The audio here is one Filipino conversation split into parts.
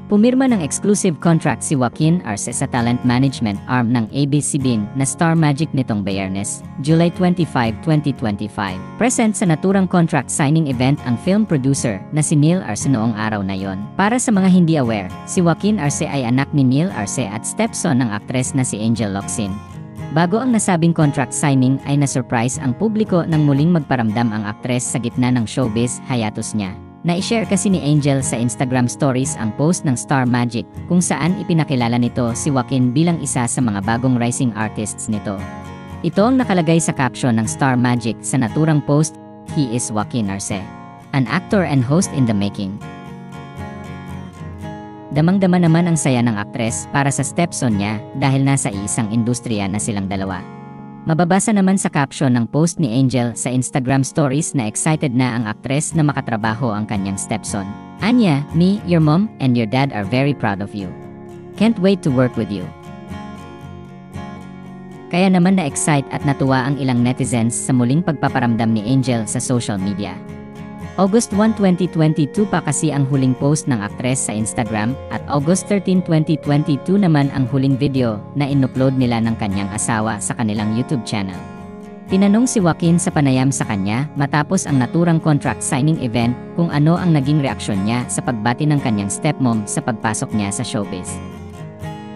Pumirma ng exclusive contract si Joaquin Arce sa talent management arm ng ABS-CBN na Star Magic nitong Biyernes, July 25, 2025. Present sa naturang contract signing event ang film producer na si Neil Arce noong araw na yon. Para sa mga hindi aware, si Joaquin Arce ay anak ni Neil Arce at stepson ng aktres na si Angel Locsin. Bago ang nasabing contract signing ay na-surprise ang publiko nang muling magparamdam ang aktres sa gitna ng showbiz hiatus niya. Na-ishare kasi ni Angel sa Instagram stories ang post ng Star Magic kung saan ipinakilala nito si Joaquin bilang isa sa mga bagong rising artists nito. Ito ang nakalagay sa caption ng Star Magic sa naturang post, "He is Joaquin Arce, an actor and host in the making." Damang-dama naman ang saya ng aktres para sa stepson niya dahil nasa isang industriya na silang dalawa. Mababasa naman sa caption ng post ni Angel sa Instagram stories na excited na ang aktres na makatrabaho ang kanyang stepson. "Anya, me, your mom, and your dad are very proud of you. Can't wait to work with you." Kaya naman na-excite at natuwa ang ilang netizens sa muling pagpaparamdam ni Angel sa social media. August 1, 2022 pa kasi ang huling post ng aktres sa Instagram at August 13, 2022 naman ang huling video na inupload nila ng kanyang asawa sa kanilang YouTube channel. Tinanong si Joaquin sa panayam sa kanya matapos ang naturang contract signing event kung ano ang naging reaksyon niya sa pagbati ng kanyang stepmom sa pagpasok niya sa showbiz.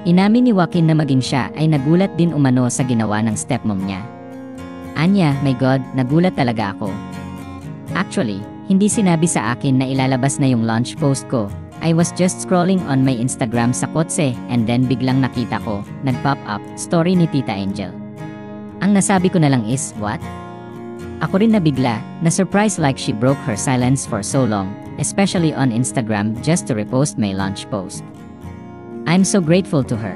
Inamin ni Joaquin na maging siya ay nagulat din umano sa ginawa ng stepmom niya. "Anya, my God, nagulat talaga ako. Actually, hindi sinabi sa akin na ilalabas na yung launch post ko. I was just scrolling on my Instagram sa kotse and then biglang nakita ko, nag-pop up, story ni Tita Angel. Ang nasabi ko na lang is, what? Ako rin nabigla, na-surprise like she broke her silence for so long, especially on Instagram just to repost my launch post. I'm so grateful to her.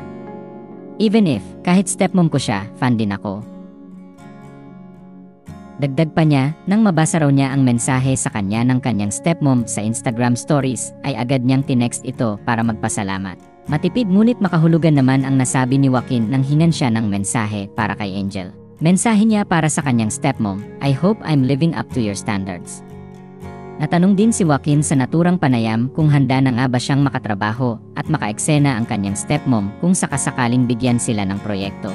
Even if, kahit stepmom ko siya, fan din ako." Dagdag pa niya, nang mabasa raw niya ang mensahe sa kanya ng kanyang stepmom sa Instagram stories, ay agad niyang tinext ito para magpasalamat. Matipid ngunit makahulugan naman ang nasabi ni Joaquin nang hingan siya ng mensahe para kay Angel. Mensahe niya para sa kanyang stepmom, "I hope I'm living up to your standards." Natanong din si Joaquin sa naturang panayam kung handa na nga ba siyang makatrabaho at makaeksena ang kanyang stepmom kung sakasakaling bigyan sila ng proyekto.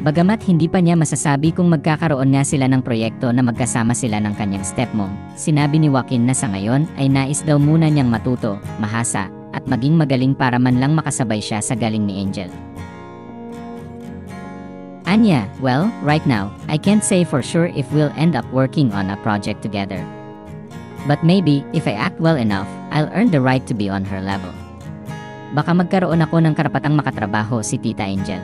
Bagamat hindi pa niya masasabi kung magkakaroon nga sila ng proyekto na magkasama sila ng kanyang stepmom, sinabi ni Joaquin na sa ngayon ay nais daw muna niyang matuto, mahasa, at maging magaling para man lang makasabay siya sa galing ni Angel. "Anya, well, right now, I can't say for sure if we'll end up working on a project together. But maybe, if I act well enough, I'll earn the right to be on her level. Baka magkaroon ako ng karapatang makatrabaho si Tita Angel."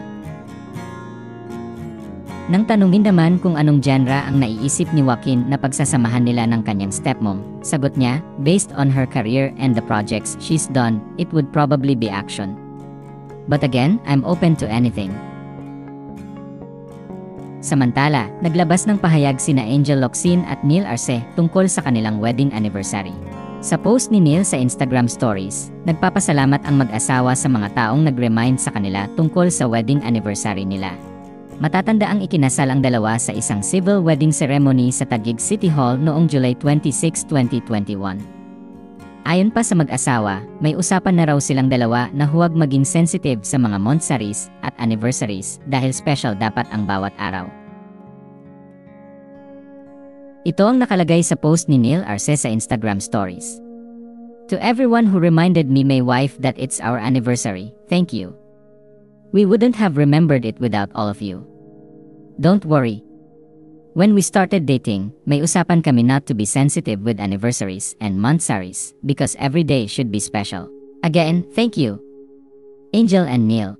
Nang tanungin naman kung anong genre ang naiisip ni Joaquin na pagsasamahan nila ng kanyang stepmom, sagot niya, "Based on her career and the projects she's done, it would probably be action. But again, I'm open to anything." Samantala, naglabas ng pahayag sina Angel Locsin at Neil Arce tungkol sa kanilang wedding anniversary. Sa post ni Neil sa Instagram stories, nagpapasalamat ang mag-asawa sa mga taong nag-remind sa kanila tungkol sa wedding anniversary nila. Matatanda ang ikinasal ang dalawa sa isang civil wedding ceremony sa Taguig City Hall noong July 26, 2021. Ayon pa sa mag-asawa, may usapan na raw silang dalawa na huwag maging sensitive sa mga monthsaries at anniversaries dahil special dapat ang bawat araw. Ito ang nakalagay sa post ni Neil Arce sa Instagram stories. "To everyone who reminded me, my wife, that it's our anniversary, thank you. We wouldn't have remembered it without all of you. Don't worry. When we started dating, may usapan kami not to be sensitive with anniversaries and monthsaries because every day should be special. Again, thank you. Angel and Neil."